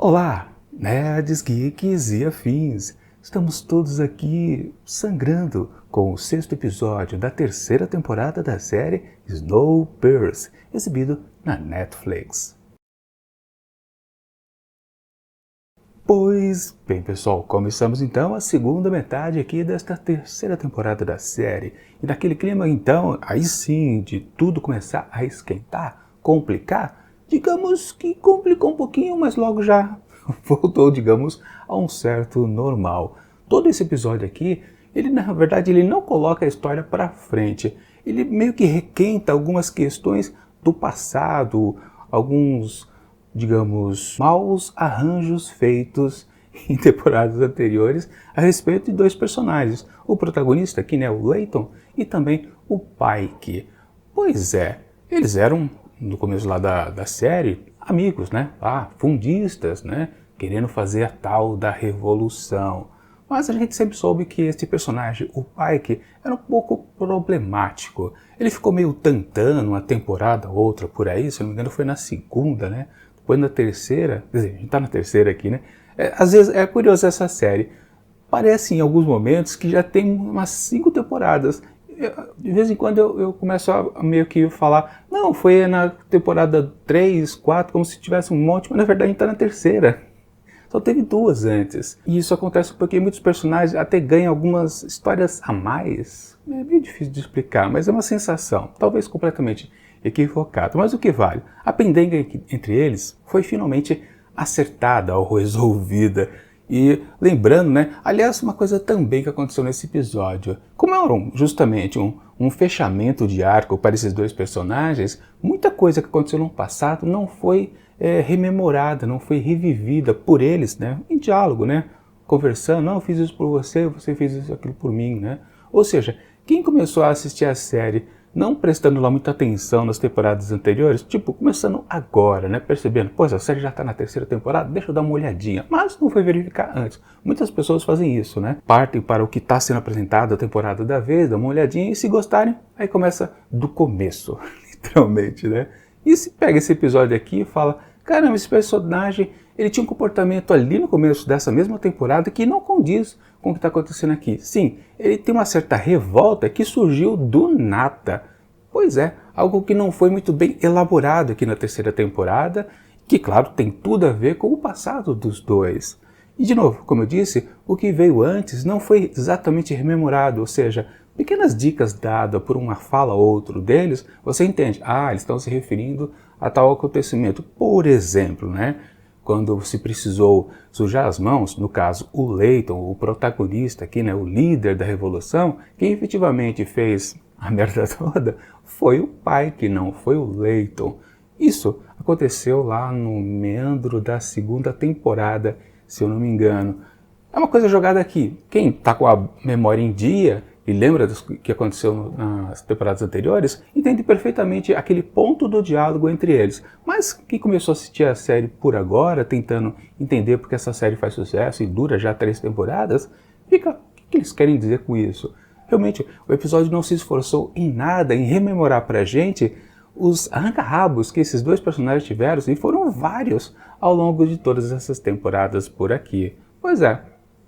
Olá, nerds, geeks e afins! Estamos todos aqui sangrando com o 6º episódio da 3ª temporada da série Snowpiercer, exibido na Netflix. Pois bem, pessoal, começamos então a segunda metade aqui desta 3ª temporada da série. E naquele clima então, aí sim, de tudo começar a esquentar, complicar, digamos que complicou um pouquinho, mas logo já voltou, digamos, a um certo normal. Todo esse episódio aqui, ele na verdade ele não coloca a história para frente. Ele meio que requenta algumas questões do passado, alguns, digamos, maus arranjos feitos em temporadas anteriores a respeito de dois personagens. O protagonista aqui, né, o Layton, e também o Pike. Pois é, eles eram, no começo lá da série, amigos, né? Fundistas, né? Querendo fazer a tal da revolução. Mas a gente sempre soube que esse personagem, o Pike, era um pouco problemático. Ele ficou meio tantando uma temporada ou outra por aí, se não me engano foi na segunda, né? Depois na terceira, quer dizer, a gente tá na terceira aqui, né? Às vezes é curioso essa série. Parece em alguns momentos que já tem umas 5 temporadas. De vez em quando eu começo a meio que falar, não, foi na temporada 3, 4, como se tivesse um monte, mas na verdade a gente tá na terceira. Só teve 2 antes. E isso acontece porque muitos personagens até ganham algumas histórias a mais. É meio difícil de explicar, mas é uma sensação, talvez completamente equivocada. Mas o que vale? A pendenga entre eles foi finalmente acertada ou resolvida. E lembrando, né, aliás, uma coisa também que aconteceu nesse episódio, como era justamente um fechamento de arco para esses dois personagens, muita coisa que aconteceu no passado não foi rememorada, não foi revivida por eles, né, em diálogo, né, conversando, não, eu fiz isso por você, você fez isso aquilo por mim, né, ou seja, quem começou a assistir a série não prestando lá muita atenção nas temporadas anteriores, tipo, começando agora, né, percebendo, pois a série já está na 3ª temporada, deixa eu dar uma olhadinha, mas não foi verificar antes. Muitas pessoas fazem isso, né, partem para o que está sendo apresentado a temporada da vez, dão uma olhadinha e se gostarem, aí começa do começo, literalmente, né. E se pega esse episódio aqui e fala, caramba, esse personagem, ele tinha um comportamento ali no começo dessa mesma temporada que não condiz com o que está acontecendo aqui. Sim, ele tem uma certa revolta que surgiu do nada. Pois é, algo que não foi muito bem elaborado aqui na 3ª temporada, que claro tem tudo a ver com o passado dos dois. E de novo, como eu disse, o que veio antes não foi exatamente rememorado, ou seja, pequenas dicas dadas por uma fala ou outra deles, você entende, eles estão se referindo a tal acontecimento. Por exemplo, né? Quando se precisou sujar as mãos, no caso o Layton, o protagonista aqui, né, o líder da revolução, quem efetivamente fez a merda toda foi o Pike, não foi o Layton. Isso aconteceu lá no meandro da 2ª temporada, se eu não me engano. É uma coisa jogada aqui. Quem está com a memória em dia e lembra do que aconteceu nas temporadas anteriores, entende perfeitamente aquele ponto do diálogo entre eles. Mas quem começou a assistir a série por agora, tentando entender porque essa série faz sucesso e dura já 3 temporadas, fica, o que eles querem dizer com isso? Realmente, o episódio não se esforçou em nada em rememorar pra gente os arranca-rabos que esses dois personagens tiveram, e foram vários ao longo de todas essas temporadas por aqui. Pois é,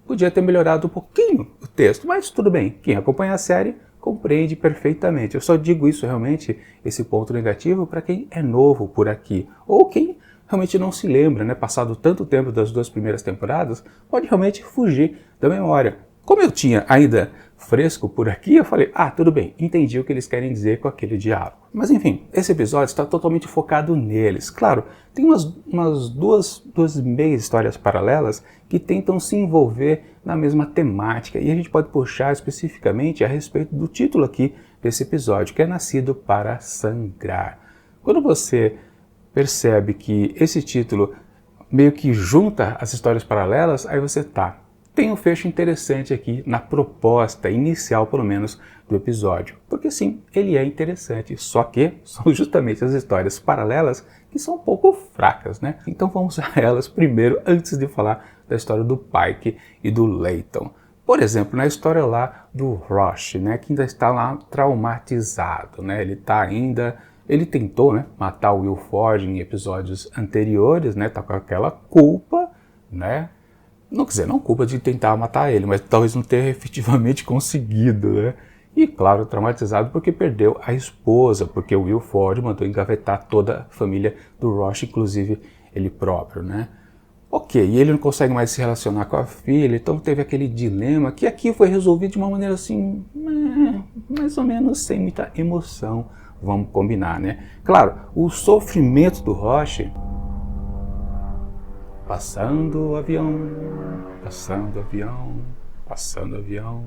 podia ter melhorado um pouquinho o texto, mas tudo bem, quem acompanha a série compreende perfeitamente. Eu só digo isso realmente, esse ponto negativo, para quem é novo por aqui, ou quem realmente não se lembra, né? Passado tanto tempo das 2 primeiras temporadas, pode realmente fugir da memória. Como eu tinha ainda fresco por aqui, eu falei, tudo bem, entendi o que eles querem dizer com aquele diálogo. Mas enfim, esse episódio está totalmente focado neles. Claro, tem umas duas meia histórias paralelas que tentam se envolver na mesma temática, e a gente pode puxar especificamente a respeito do título aqui desse episódio, que é Nascido para Sangrar. Quando você percebe que esse título meio que junta as histórias paralelas, aí você tem um fecho interessante aqui na proposta inicial, pelo menos, do episódio. Porque sim, ele é interessante, só que são justamente as histórias paralelas que são um pouco fracas, né? Então vamos a elas primeiro, antes de falar da história do Pike e do Layton. Por exemplo, na história lá do Rush, né, que ainda está lá traumatizado, né? Ele tentou, né, matar o Will Forge em episódios anteriores, né? Tá com aquela culpa. né? Não, quer dizer, não culpa de tentar matar ele, mas talvez não ter efetivamente conseguido, né? E, claro, traumatizado porque perdeu a esposa, porque o Will Ford mandou engavetar toda a família do Rosh, inclusive ele próprio, né? Ok, e ele não consegue mais se relacionar com a filha, então teve aquele dilema que aqui foi resolvido de uma maneira assim, mais ou menos sem muita emoção, vamos combinar, né? Claro, o sofrimento do Rosh, passando o avião, passando o avião, passando o avião,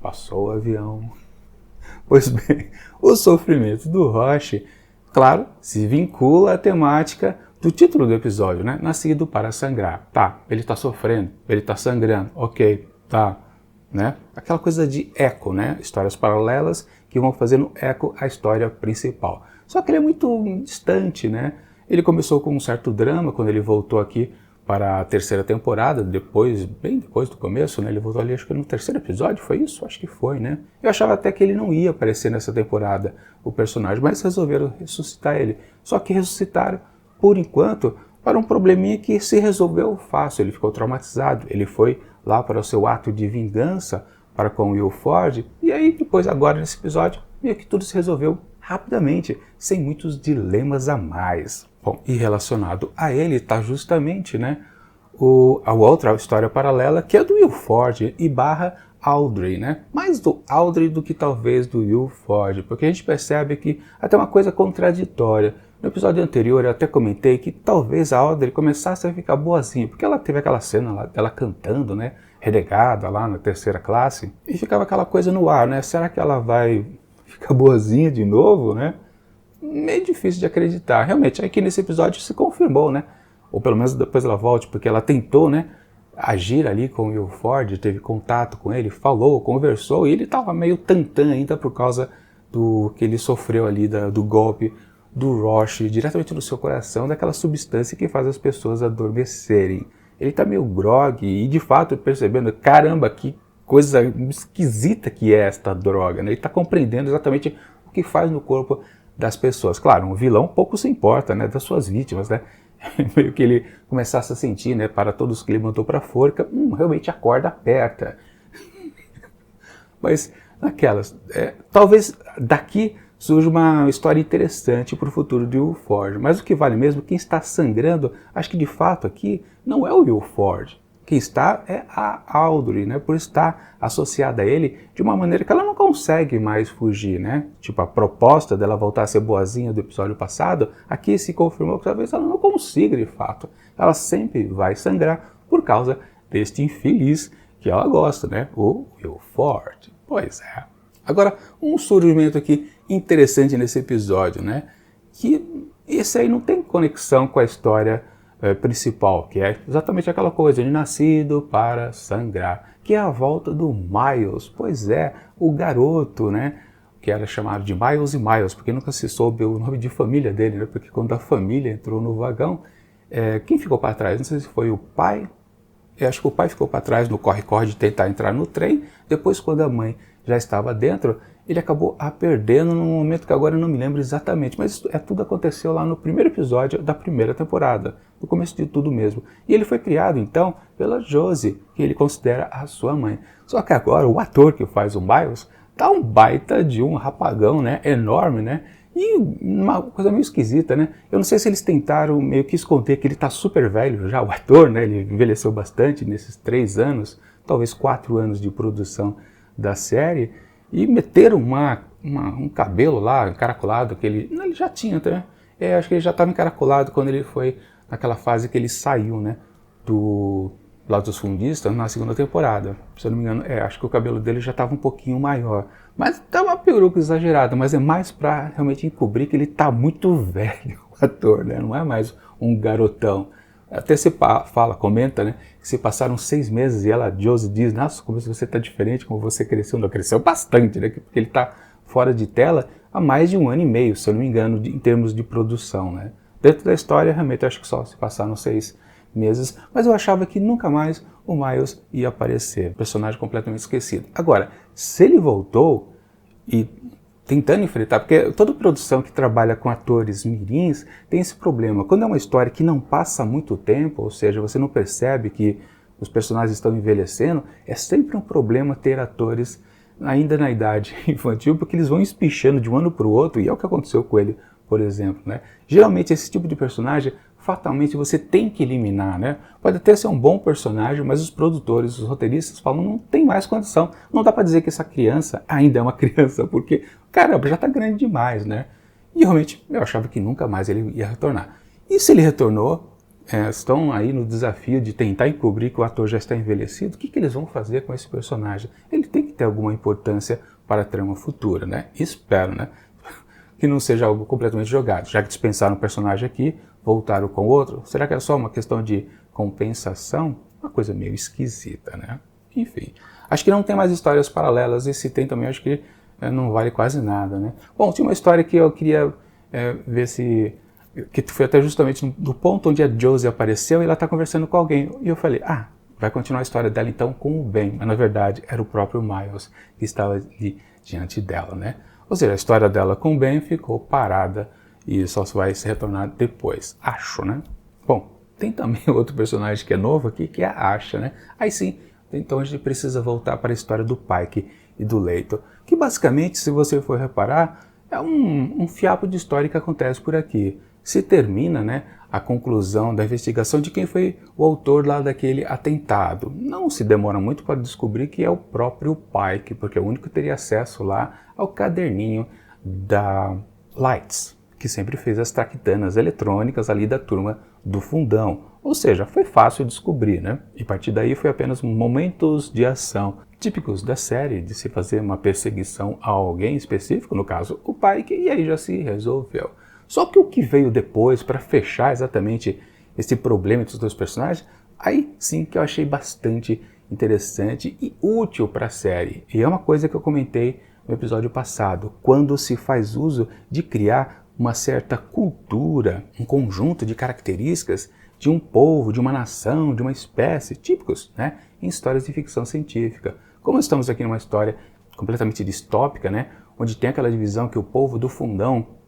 passou o avião. Pois bem, o sofrimento do Rosh, claro, se vincula à temática do título do episódio, né? Nascido para sangrar. Tá, ele está sofrendo, ele está sangrando, ok, tá, né? Aquela coisa de eco, né? Histórias paralelas que vão fazendo eco à história principal. Só que ele é muito distante, né? Ele começou com um certo drama quando ele voltou aqui para a terceira temporada, bem depois do começo, né? Ele voltou ali, acho que no terceiro episódio, foi isso? Acho que foi, né? Eu achava até que ele não ia aparecer nessa temporada, o personagem, mas resolveram ressuscitar ele. Só que ressuscitaram, por enquanto, para um probleminha que se resolveu fácil. Ele ficou traumatizado, ele foi lá para o seu ato de vingança para com o Will Ford, e aí depois, agora nesse episódio, meio que tudo se resolveu rapidamente, sem muitos dilemas a mais. Bom, e relacionado a ele está justamente, né, a outra história paralela, que é do Will Ford e barra Audrey, né? Mais do Audrey do que talvez do Will Ford, porque a gente percebe que até uma coisa contraditória. No episódio anterior eu até comentei que talvez a Audrey começasse a ficar boazinha, porque ela teve aquela cena lá dela cantando, né, renegada lá na terceira classe, e ficava aquela coisa no ar, né? Será que ela vai ficar boazinha de novo, né? Meio difícil de acreditar. Realmente, aqui nesse episódio se confirmou, né? Ou pelo menos depois ela volte, porque ela tentou, né, agir ali com o Will Ford, teve contato com ele, falou, conversou, e ele estava meio tantã ainda por causa do que ele sofreu ali, do golpe do Rosh, diretamente no seu coração, daquela substância que faz as pessoas adormecerem. Ele está meio grogue e, de fato, percebendo, caramba, que coisa esquisita que é esta droga, né? Ele está compreendendo exatamente o que faz no corpo das pessoas. Claro, um vilão pouco se importa, né, das suas vítimas, né? Meio que ele começasse a sentir, né, para todos que ele mandou para a forca, realmente a corda aperta. Mas naquelas, talvez daqui surja uma história interessante para o futuro de Will Ford. Mas o que vale mesmo, quem está sangrando, acho que de fato aqui não é o Will Ford. Quem está é a Audrey, né, por estar associada a ele de uma maneira que ela não consegue mais fugir, né? Tipo, a proposta dela voltar a ser boazinha do episódio passado, aqui se confirmou que talvez ela não consiga de fato. Ela sempre vai sangrar por causa deste infeliz que ela gosta, né? O Will Ford. Pois é. Agora, um surgimento aqui interessante nesse episódio, né? Que esse aí não tem conexão com a história principal, que é exatamente aquela coisa de nascido para sangrar, que é a volta do Miles. Pois é, o garoto, né, que era chamado de Miles e Miles, porque nunca se soube o nome de família dele, né, porque quando a família entrou no vagão, quem ficou para trás? Não sei se foi o pai. Eu acho que o pai ficou para trás no corre-corre de tentar entrar no trem. Depois, quando a mãe já estava dentro, ele acabou a perdendo num momento que agora eu não me lembro exatamente, mas isso, tudo aconteceu lá no primeiro episódio da primeira temporada, no começo de tudo mesmo. E ele foi criado, então, pela Josie, que ele considera a sua mãe. Só que agora, o ator que faz o Miles tá um baita de um rapagão, né, enorme, né, e uma coisa meio esquisita, né? Eu não sei se eles tentaram meio que esconder que ele tá super velho já, o ator, né, ele envelheceu bastante nesses 3 anos, talvez 4 anos de produção da série, e meteram um cabelo lá encaracolado, que ele já tinha até, acho que ele já estava encaracolado quando ele foi naquela fase que ele saiu, né, do lado dos fundistas na segunda temporada, se eu não me engano, acho que o cabelo dele já estava um pouquinho maior, mas tá uma peruca exagerada, mas é mais para realmente encobrir que ele tá muito velho, o ator, né, não é mais um garotão. Até você comenta, né, que se passaram 6 meses e ela, Josie, diz, nossa, como você está diferente, como você cresceu. Não, cresceu bastante, né, porque ele está fora de tela há mais de 1 ano e meio, se eu não me engano, em termos de produção, né. Dentro da história, realmente, acho que só se passaram 6 meses, mas eu achava que nunca mais o Miles ia aparecer, personagem completamente esquecido. Agora, se ele voltou e tentando enfrentar, porque toda produção que trabalha com atores mirins tem esse problema. Quando é uma história que não passa muito tempo, ou seja, você não percebe que os personagens estão envelhecendo, é sempre um problema ter atores ainda na idade infantil, porque eles vão espichando de um ano para o outro, e é o que aconteceu com ele, por exemplo, né? Geralmente esse tipo de personagem, fatalmente você tem que eliminar, né? Pode até ser um bom personagem, mas os produtores, os roteiristas falam, não tem mais condição. Não dá para dizer que essa criança ainda é uma criança, porque, caramba, já está grande demais, né? E realmente eu achava que nunca mais ele ia retornar. E se ele retornou, estão aí no desafio de tentar encobrir que o ator já está envelhecido, o que eles vão fazer com esse personagem? Ele tem que ter alguma importância para a trama futura, né? Espero, né? Que não seja algo completamente jogado. Já que dispensaram um personagem aqui, voltaram com outro, será que é só uma questão de compensação? Uma coisa meio esquisita, né? Enfim, acho que não tem mais histórias paralelas, e se tem também, acho que não vale quase nada, né? Bom, tinha uma história que eu queria ver se... que foi até justamente do ponto onde a Josie apareceu e ela está conversando com alguém. E eu falei, vai continuar a história dela então com o Ben. Mas na verdade era o próprio Miles que estava ali diante dela, né? Ou seja, a história dela com o Ben ficou parada e só vai se retornar depois, acho, né? Bom, tem também outro personagem que é novo aqui, que é a Asha, né? Aí sim, então a gente precisa voltar para a história do Pike e do Layton, que basicamente, se você for reparar, é um fiapo de história que acontece por aqui. Se termina, né, a conclusão da investigação de quem foi o autor lá daquele atentado. Não se demora muito para descobrir que é o próprio Pike, porque é o único que teria acesso lá ao caderninho da Lights, que sempre fez as traquitanas eletrônicas ali da turma do fundão. Ou seja, foi fácil descobrir, né? E a partir daí foi apenas momentos de ação típicos da série, de se fazer uma perseguição a alguém específico, no caso o Pike, e aí já se resolveu. Só que o que veio depois para fechar exatamente esse problema entre os dois personagens, aí sim que eu achei bastante interessante e útil para a série. E é uma coisa que eu comentei no episódio passado, quando se faz uso de criar uma certa cultura, um conjunto de características de um povo, de uma nação, de uma espécie, típicos, né, em histórias de ficção científica. Como estamos aqui numa história completamente distópica, né, onde tem aquela divisão que o povo do fundão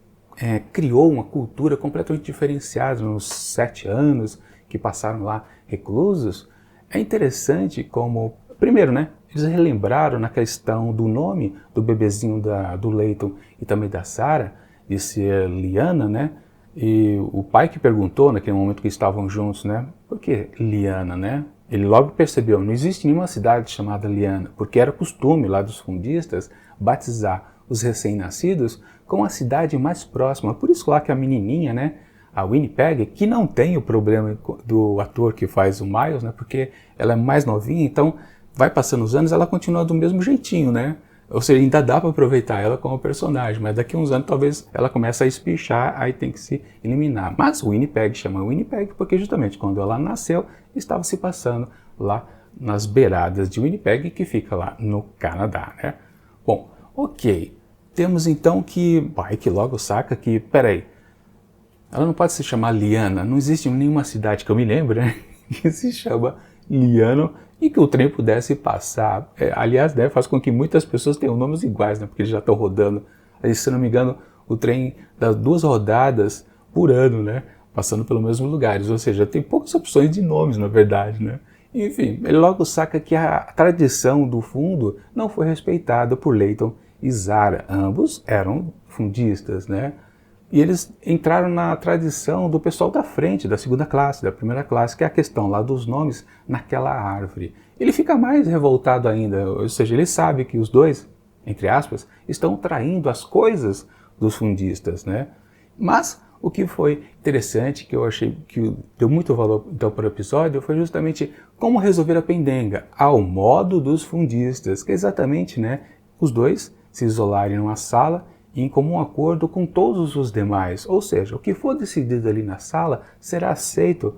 criou uma cultura completamente diferenciada nos 7 anos que passaram lá reclusos, é interessante como, primeiro, né, eles relembraram na questão do nome do bebezinho do Layton e também da Sarah, de ser Lyanna, né, e o pai que perguntou naquele momento que estavam juntos, né, por que Lyanna, né? Ele logo percebeu, não existe nenhuma cidade chamada Lyanna, porque era costume lá dos fundistas batizar os recém-nascidos com a cidade mais próxima. Por isso lá que a menininha, né, a Winnipeg, que não tem o problema do ator que faz o Miles, né, porque ela é mais novinha, então vai passando os anos, ela continua do mesmo jeitinho, né? Ou seja, ainda dá para aproveitar ela como personagem, mas daqui a uns anos talvez ela comece a espichar, aí tem que se eliminar. Mas Winnipeg chama Winnipeg porque justamente quando ela nasceu, estava se passando lá nas beiradas de Winnipeg, que fica lá no Canadá, né? Bom, ok. Temos então que Pike logo saca que, peraí, ela não pode se chamar Lyanna, não existe nenhuma cidade que eu me lembre, né, que se chama Lyanna e que o trem pudesse passar. Aliás, né, faz com que muitas pessoas tenham nomes iguais, né, porque eles já estão rodando, aí, se não me engano, o trem dá 2 rodadas por ano, né, passando pelos mesmos lugares, ou seja, tem poucas opções de nomes, na verdade, né. Enfim, ele logo saca que a tradição do fundo não foi respeitada por Layton e Zara. Ambos eram fundistas, né? E eles entraram na tradição do pessoal da frente, da segunda classe, da primeira classe, que é a questão lá dos nomes naquela árvore. Ele fica mais revoltado ainda, ou seja, ele sabe que os dois, entre aspas, estão traindo as coisas dos fundistas, né? Mas o que foi interessante, que eu achei que deu muito valor então para o episódio, foi justamente como resolver a pendenga, ao modo dos fundistas, que é exatamente, né, os dois se isolarem numa sala em comum acordo com todos os demais. Ou seja, o que for decidido ali na sala será aceito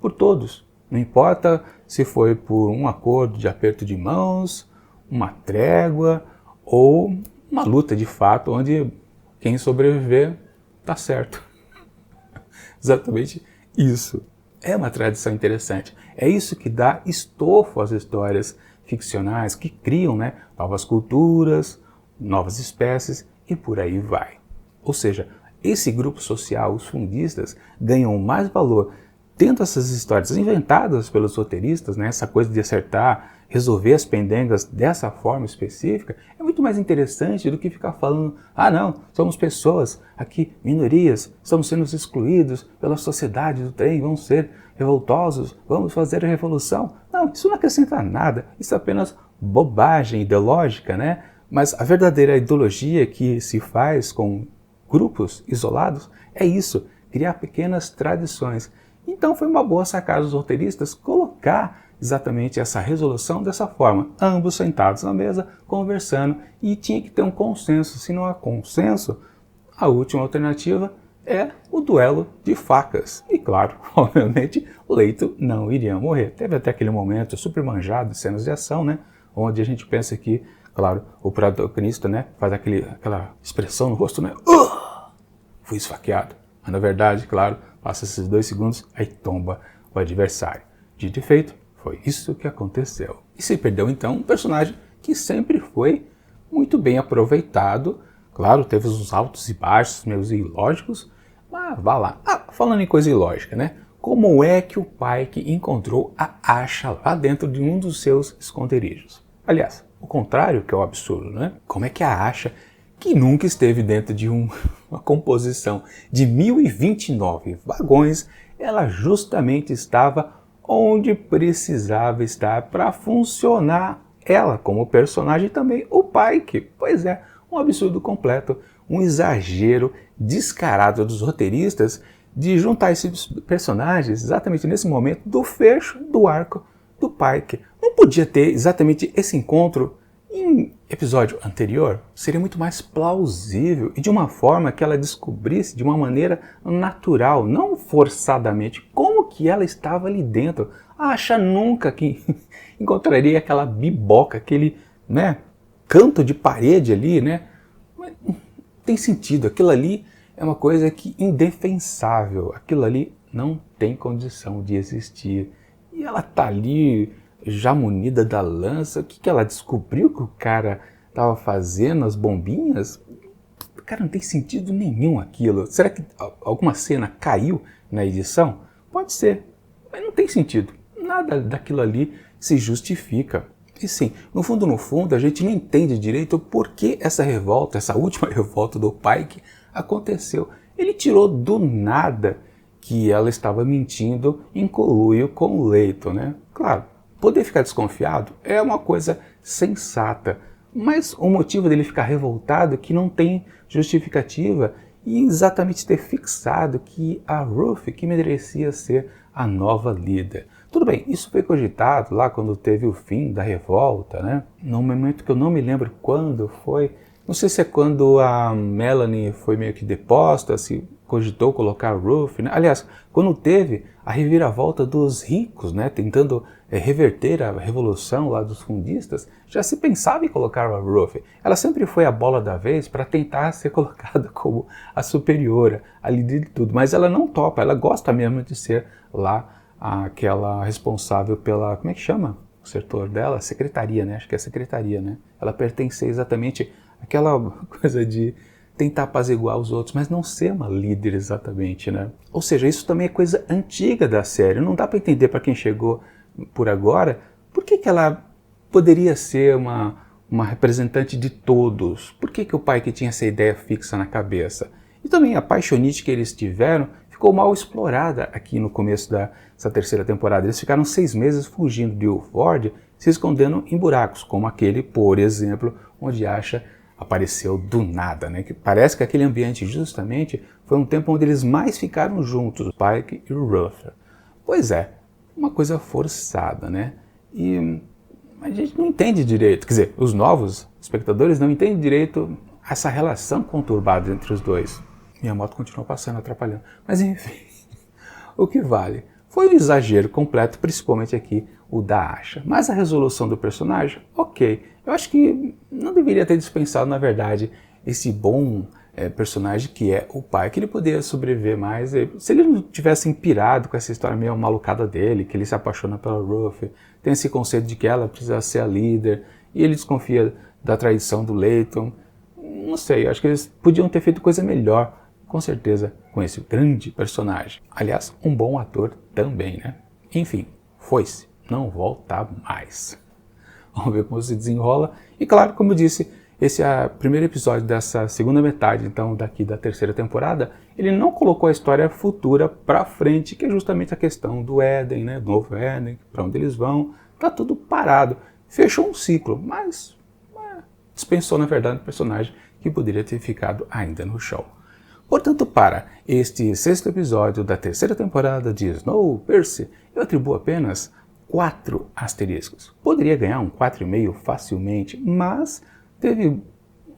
por todos. Não importa se foi por um acordo de aperto de mãos, uma trégua ou uma luta de fato, onde quem sobreviver está certo. Exatamente isso. É uma tradição interessante. É isso que dá estofo às histórias ficcionais, que criam, né, novas culturas, novas espécies e por aí vai. Ou seja, esse grupo social, os fundistas, ganham mais valor tendo essas histórias inventadas pelos roteiristas, né, essa coisa de acertar, resolver as pendengas dessa forma específica, é muito mais interessante do que ficar falando, ah não, somos pessoas aqui, minorias, estamos sendo excluídos pela sociedade do trem, vamos ser revoltosos, vamos fazer a revolução. Não, isso não acrescenta nada, isso é apenas bobagem ideológica, né? Mas a verdadeira ideologia que se faz com grupos isolados é isso, criar pequenas tradições. Então foi uma boa sacada dos roteiristas colocar exatamente essa resolução dessa forma, ambos sentados na mesa, conversando, e tinha que ter um consenso. Se não há consenso, a última alternativa é o duelo de facas. E claro, obviamente, o Leito não iria morrer. Teve até aquele momento super manjado de cenas de ação, né? Onde a gente pensa que, claro, o protagonista, né, faz aquela expressão no rosto, né? Fui esfaqueado. Mas na verdade, claro, passa esses 2 segundos, aí tomba o adversário. Dito e feito, foi isso que aconteceu. E se perdeu então um personagem que sempre foi muito bem aproveitado. Claro, teve uns altos e baixos, meio ilógicos, mas vá lá. Falando em coisa ilógica, né? Como é que o Pike encontrou a Asha lá dentro de um dos seus esconderijos? Aliás, o contrário que é o absurdo, né? Como é que a Asha, que nunca esteve dentro de uma composição de 1029 vagões, ela justamente estava onde precisava estar para funcionar ela como personagem e também o Pike? Pois é, um absurdo completo, um exagero descarado dos roteiristas de juntar esses personagens exatamente nesse momento do fecho do arco do Pike. Não podia ter exatamente esse encontro em episódio anterior? Seria muito mais plausível e de uma forma que ela descobrisse de uma maneira natural, não forçadamente, como que ela estava ali dentro. A Asha nunca que encontraria aquela biboca, aquele, né, canto de parede ali, né? Mas não tem sentido, aquilo ali é uma coisa que indefensável, aquilo ali não tem condição de existir. E ela tá ali já munida da lança. O que ela descobriu que o cara estava fazendo, as bombinhas? Cara, não tem sentido nenhum aquilo. Será que alguma cena caiu na edição? Pode ser, mas não tem sentido. Nada daquilo ali se justifica. E sim, no fundo, a gente não entende direito por que essa revolta, essa última revolta do Pike aconteceu. Ele tirou do nada que ela estava mentindo em conluio com o Leito, né? Claro, poder ficar desconfiado é uma coisa sensata, mas o motivo dele ficar revoltado que não tem justificativa e exatamente ter fixado que a Ruth que merecia ser a nova líder. Tudo bem, isso foi cogitado lá quando teve o fim da revolta, né? Num momento que eu não me lembro quando foi, não sei se é quando a Melanie foi meio que deposta, se cogitou colocar a Ruth, né? Aliás, quando teve a reviravolta dos ricos, né, tentando reverter a revolução lá dos fundistas, já se pensava em colocar a Ruth. Ela sempre foi a bola da vez para tentar ser colocada como a superiora, a líder de tudo, mas ela não topa, ela gosta mesmo de ser lá aquela responsável pela, como é que chama o setor dela? Secretaria, né? Acho que é secretaria, né? Ela pertence exatamente àquela coisa de tentar apaziguar os outros, mas não ser uma líder exatamente, né? Ou seja, isso também é coisa antiga da série, não dá para entender para quem chegou por agora, por que ela poderia ser uma representante de todos? Por que o Pike tinha essa ideia fixa na cabeça? E também a paixonite que eles tiveram ficou mal explorada aqui no começo dessa terceira temporada. Eles ficaram 6 meses fugindo de Ulford, se escondendo em buracos, como aquele, por exemplo, onde Asha apareceu do nada, né? Que parece que aquele ambiente justamente foi um tempo onde eles mais ficaram juntos, Pike e Ruth. Pois é, uma coisa forçada, né? E a gente não entende direito, quer dizer, os novos espectadores não entendem direito essa relação conturbada entre os dois. Minha moto continua passando, atrapalhando. Mas enfim, o que vale foi um exagero completo, principalmente aqui o da Asha. Mas a resolução do personagem, ok. Eu acho que não deveria ter dispensado, na verdade, esse bom personagem que é o pai, que ele poderia sobreviver mais. Se ele não tivesse pirado com essa história meio malucada dele, que ele se apaixona pela Ruth, tem esse conceito de que ela precisa ser a líder, e ele desconfia da traição do Leighton. não sei, acho que eles podiam ter feito coisa melhor, com certeza, com esse grande personagem. Aliás, um bom ator também, né? Enfim, foi-se, não volta mais. Vamos ver como se desenrola. E claro, como eu disse, esse é o primeiro episódio dessa segunda metade, então, daqui da terceira temporada. Ele não colocou a história futura pra frente, que é justamente a questão do Éden, né? Do novo Éden, pra onde eles vão. Tá tudo parado. Fechou um ciclo, mas dispensou, na verdade, um personagem que poderia ter ficado ainda no show. Portanto, para este sexto episódio da terceira temporada de Snowpiercer, eu atribuo apenas 4 asteriscos. Poderia ganhar um 4,5 facilmente, mas teve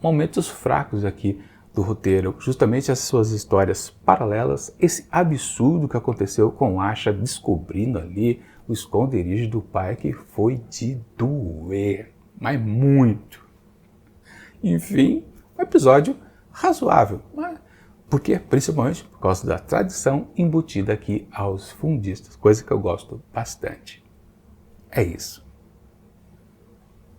momentos fracos aqui do roteiro, justamente as suas histórias paralelas, esse absurdo que aconteceu com Asha descobrindo ali o esconderijo do pai, que foi de doer, mas muito. Enfim, um episódio razoável, mas por quê? Principalmente por causa da tradição embutida aqui aos fundistas, coisa que eu gosto bastante. É isso.